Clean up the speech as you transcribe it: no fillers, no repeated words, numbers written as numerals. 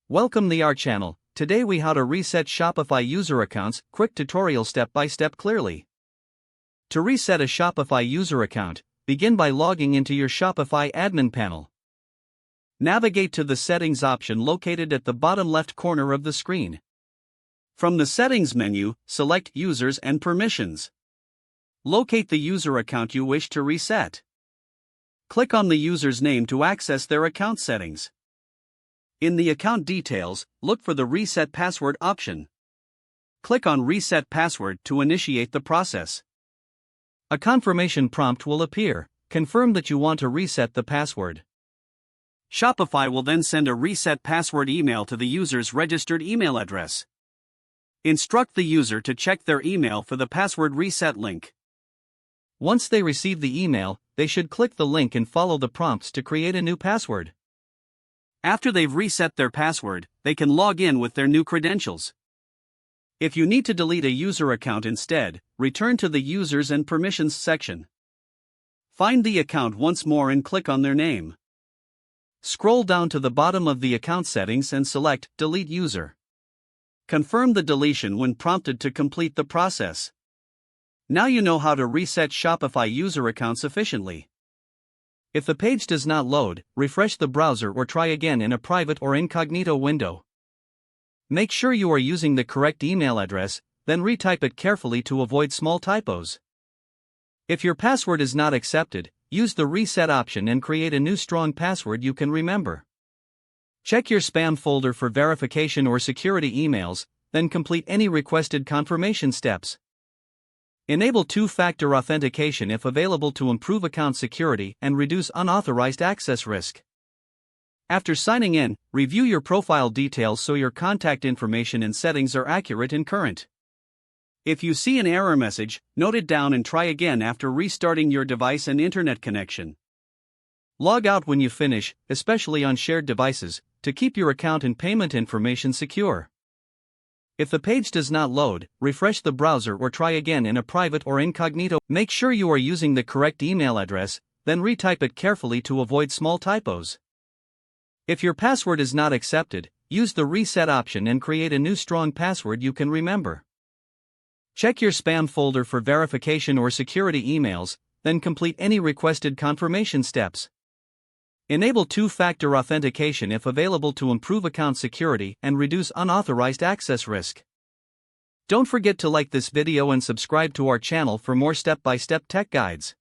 Welcome to our channel. Today we how to reset Shopify user accounts, quick tutorial step by step clearly. To reset a Shopify user account, begin by logging into your Shopify admin panel. Navigate to the settings option located at the bottom left corner of the screen. From the settings menu, select users and permissions. Locate the user account you wish to reset. Click on the user's name to access their account settings. In the account details, look for the Reset Password option. Click on Reset Password to initiate the process. A confirmation prompt will appear. Confirm that you want to reset the password. Shopify will then send a reset password email to the user's registered email address. Instruct the user to check their email for the password reset link. Once they receive the email, they should click the link and follow the prompts to create a new password. After they've reset their password, they can log in with their new credentials. If you need to delete a user account instead, return to the Users and Permissions section. Find the account once more and click on their name. Scroll down to the bottom of the account settings and select Delete User. Confirm the deletion when prompted to complete the process. Now you know how to reset Shopify user accounts efficiently. If the page does not load, refresh the browser or try again in a private or incognito window. Make sure you are using the correct email address, then retype it carefully to avoid small typos. If your password is not accepted, use the reset option and create a new strong password you can remember. Check your spam folder for verification or security emails, then complete any requested confirmation steps. Enable two-factor authentication if available to improve account security and reduce unauthorized access risk. After signing in, review your profile details so your contact information and settings are accurate and current. If you see an error message, note it down and try again after restarting your device and internet connection. Log out when you finish, especially on shared devices, to keep your account and payment information secure. If the page does not load, refresh the browser or try again in a private or incognito. Make sure you are using the correct email address, then retype it carefully to avoid small typos. If your password is not accepted, use the reset option and create a new strong password you can remember. Check your spam folder for verification or security emails, then complete any requested confirmation steps. Enable two-factor authentication if available to improve account security and reduce unauthorized access risk. Don't forget to like this video and subscribe to our channel for more step-by-step tech guides.